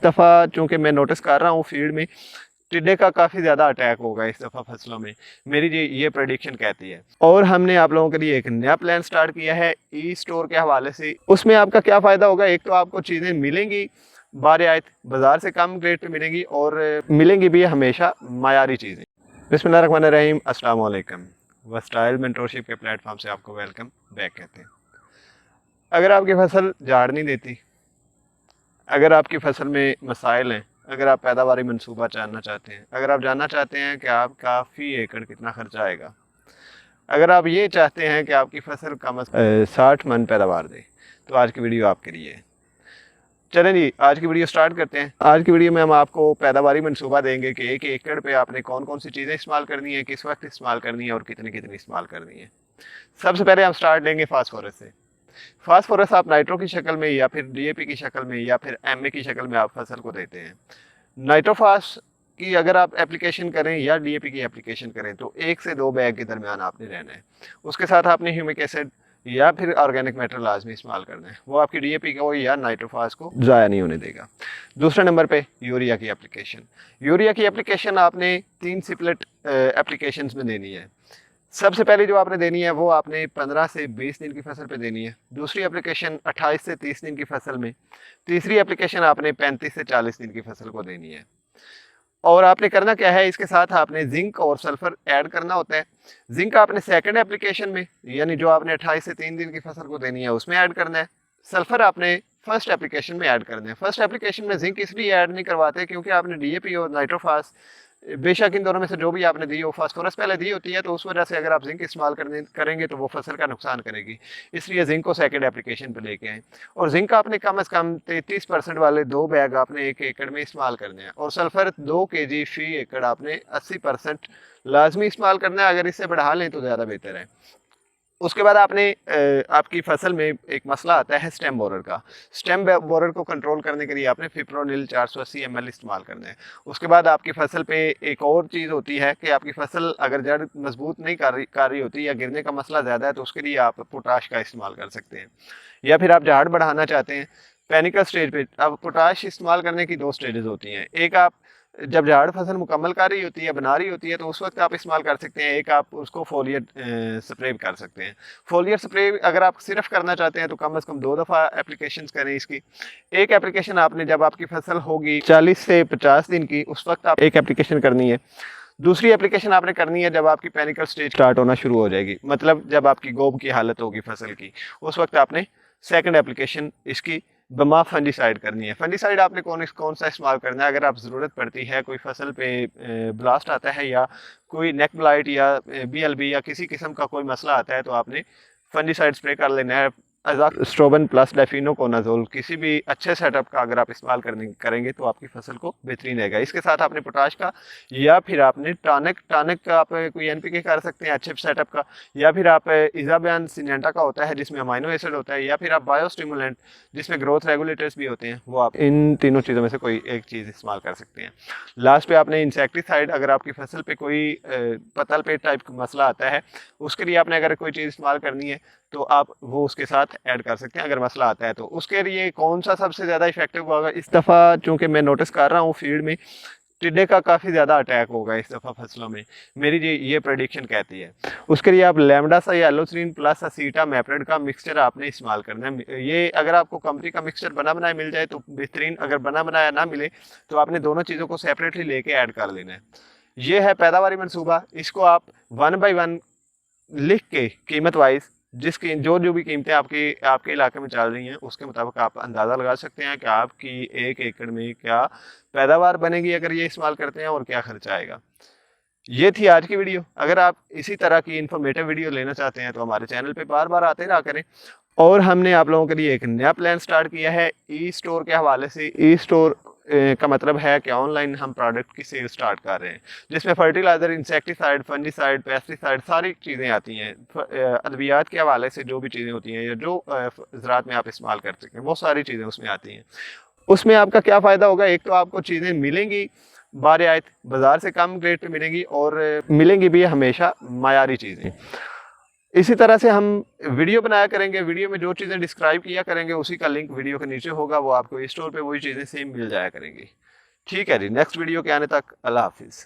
दफ़ा चूँकि मैं नोटिस कर रहा हूँ फील्ड में टिड्डे का काफ़ी ज़्यादा अटैक होगा इस दफ़ा फसलों में, मेरी ये प्रेडिक्शन कहती है। और हमने आप लोगों के लिए एक नया प्लान स्टार्ट किया है ई स्टोर के हवाले से। उसमें आपका क्या फ़ायदा होगा, एक तो आपको चीज़ें मिलेंगी बारियात बाज़ार से कम रेट पे मिलेंगी और मिलेंगी भी हमेशा मायारी चीज़ें। बिस्मिल्लाहिर्रहमानिर्रहीम, अस्सलाम वालेकुम। वस्टाइल मेंटरशिप के प्लेटफॉर्म से आपको वेलकम बैक कहते हैं। अगर आपकी फसल झाड़ नहीं देती, अगर आपकी फसल में मसाइल हैं, अगर आप पैदावारी मंसूबा जानना चाहते हैं, अगर आप जानना चाहते हैं कि आपका फ़ी एकड़ कितना खर्चा आएगा, अगर आप ये चाहते हैं कि आपकी फसल कम 60 मन पैदावार दे, तो आज की वीडियो आपके लिए है। चलें जी, आज की वीडियो स्टार्ट करते हैं। आज की वीडियो में हम आपको पैदावारी मंसूबा देंगे कि एक एकड़ पे आपने कौन कौन सी चीज़ें इस्तेमाल करनी है, किस वक्त इस्तेमाल करनी है और कितनी कितनी इस्तेमाल करनी है। सबसे पहले हम स्टार्ट लेंगे फास्फोरस से। फास्फोरस आप नाइट्रो की शक्ल में या फिर डीएपी की शक्ल में या फिर एमए की शक्ल में आप फसल को देते हैं। नाइट्रोफास की अगर आप एप्लीकेशन करें या डीएपी की एप्लीकेशन करें तो 1 से 2 बैग के दरमियान आपने रहना है। उसके साथ आपने ह्यूमिक एसिड या फिर ऑर्गेनिक मैटर लाजमी इस्तेमाल करना है, वो आपकी डीएपी को या नाइट्रोफास को ज़ाया नहीं होने देगा। दूसरे नंबर पे यूरिया की एप्लीकेशन। यूरिया की एप्लीकेशन आपने 3 सिपलेट एप्लीकेशंस में देनी है। सबसे पहले जो आपने देनी है वो आपने 15 से 20 दिन की फसल पे देनी है। दूसरी एप्लीकेशन 28 से 30 दिन की फसल में। तीसरी एप्लीकेशन आपने 35 से 40 दिन की फसल को देनी है। और आपने करना क्या है, इसके साथ आपने जिंक और सल्फर ऐड करना होता है। जिंक आपने सेकंड एप्लीकेशन में, यानी जो आपने 28 से 3 दिन की फसल को देनी है उसमें ऐड करना है। सल्फर आपने फर्स्ट एप्लीकेशन में ऐड करना है। फर्स्ट एप्लीकेशन में जिंक इसलिए ऐड नहीं करवाते क्योंकि आपने डीएपी और नाइट्रोफास, बेशक इन दोनों में से जो भी आपने दी हो, फास्फोरस पहले दी होती है, तो उस वजह से अगर आप जिंक इस्तेमाल करेंगे तो वो फसल का नुकसान करेगी, इसलिए जिंक को सेकंड एप्लीकेशन पे लेके आए। और जिंक आपने कम से कम 33% वाले 2 बैग आपने 1 एकड़ में इस्तेमाल करने हैं। और सल्फर 2 kg फी एकड़ आपने 80% लाजमी इस्तेमाल करना है। अगर इससे बढ़ा लें तो ज़्यादा बेहतर है। उसके बाद आपने आपकी फसल में एक मसला आता है स्टेम बोरर का। स्टेम बोरर को कंट्रोल करने के लिए आपने फिप्रोनिल 480 ml इस्तेमाल करना है। उसके बाद आपकी फसल पे एक और चीज़ होती है कि आपकी फसल अगर जड़ मजबूत नहीं कर रही होती या गिरने का मसला ज़्यादा है तो उसके लिए आप पोटाश का इस्तेमाल कर सकते हैं। या फिर आप झाड़ बढ़ाना चाहते हैं पैनिकल स्टेज पे, अब पोटाश इस्तेमाल करने की 2 स्टेजेस होती हैं। एक आप जब झाड़ फसल मुकम्मल कर रही होती है, बना रही होती है, तो उस वक्त आप इस्तेमाल कर सकते हैं। एक आप उसको फोलियर स्प्रे कर सकते हैं। फोलियर स्प्रे अगर आप सिर्फ करना चाहते हैं तो कम से कम 2 दफ़ा एप्लीकेशन करें इसकी। एक एप्लीकेशन आपने जब आपकी फसल होगी 40 से 50 दिन की, उस वक्त आप एक एप्लीकेशन करनी है। दूसरी एप्लीकेशन आपने करनी है जब आपकी पैनिकल स्टेज स्टार्ट होना शुरू हो जाएगी, मतलब जब आपकी गोब की हालत होगी फसल की, उस वक्त आपने सेकंड एप्लीकेशन इसकी बमा फंजीसाइड करनी है। फंजीसाइड आपने कौन सा इस्तेमाल करना है, अगर आप ज़रूरत पड़ती है, कोई फसल पे ब्लास्ट आता है या कोई नेक ब्लाइट या बीएलबी या किसी किस्म का कोई मसला आता है तो आपने फंजीसाइड स्प्रे कर लेना है। स्ट्रोबन प्लस डेफिनोकोनाजोल किसी भी अच्छे सेटअप का अगर आप इस्तेमाल करेंगे तो आपकी फसल को बेहतरीन रहेगा। इसके साथ आपने पोटाश का या फिर आपने टॉनिक का आप कोई एनपीके कर सकते हैं अच्छे सेटअप का, या फिर आप इजाबियान सिंजेंटा का होता है जिसमें अमाइनो एसिड होता है, या फिर आप बायोस्टिमुलेंट जिसमें ग्रोथ रेगुलेटर्स भी होते हैं, वो आप इन तीनों चीज़ों में से कोई एक चीज़ इस्तेमाल कर सकते हैं। लास्ट पे आपने इंसेक्टिसाइड, अगर आपकी फसल पे कोई पतल पेट टाइप का मसला आता है उसके लिए आपने अगर कोई चीज़ इस्तेमाल करनी है तो आप वो उसके साथ ऐड कर सकते हैं अगर मसला आता है तो। उसके लिए कौन सा सबसे ज़्यादा इफेक्टिव होगा, इस दफ़ा चूँकि मैं नोटिस कर रहा हूँ फील्ड में टिड्डे का काफ़ी ज़्यादा अटैक होगा इस दफ़ा फसलों में, मेरी ये प्रेडिक्शन कहती है। उसके लिए आप लैम्डासा या एलोथ्रीन प्लस असीटा मैप्रेड का मिक्सचर आपने इस्तेमाल करना है। ये अगर आपको कंपनी का मिक्सचर बना बनाया मिल जाए तो बेहतरीन, अगर बना बनाया ना मिले तो आपने दोनों चीज़ों को सेपरेटली लेके ऐड कर लेना है। ये है पैदावारी मनसूबा। इसको आप 1 by 1 लिख के कीमत वाइज जिसकी जो भी कीमतें आपके इलाके में चल रही हैं उसके मुताबिक आप अंदाज़ा लगा सकते हैं कि आपकी 1 एकड़ में क्या पैदावार बनेगी अगर ये इस्तेमाल करते हैं और क्या खर्चा आएगा। ये थी आज की वीडियो। अगर आप इसी तरह की इन्फॉर्मेटिव वीडियो लेना चाहते हैं तो हमारे चैनल पे बार बार आते रहा करें। और हमने आप लोगों के लिए एक नया प्लान स्टार्ट किया है ई स्टोर के हवाले से। ई स्टोर का मतलब है कि ऑनलाइन हम प्रोडक्ट की सेल स्टार्ट कर रहे हैं जिसमें फर्टिलाइजर, इंसेक्टिसाइड, फंजीसाइड, पेस्टिसाइड सारी चीज़ें आती हैं। अद्वियात के हवाले से जो भी चीज़ें होती हैं या जो ज़राअत में आप इस्तेमाल कर सकते हैं वो सारी चीज़ें उसमें आती हैं। उसमें आपका क्या फ़ायदा होगा, एक तो आपको चीज़ें मिलेंगी बारियात बाज़ार से कम रेट पे मिलेंगी और मिलेंगी भी हमेशा मायारी चीज़ें। इसी तरह से हम वीडियो बनाया करेंगे, वीडियो में जो चीज़ें डिस्क्राइब किया करेंगे उसी का लिंक वीडियो के नीचे होगा, वो आपको स्टोर पे वही चीज़ें सेम मिल जाया करेंगी। ठीक है जी, नेक्स्ट वीडियो के आने तक अल्लाह हाफिज़।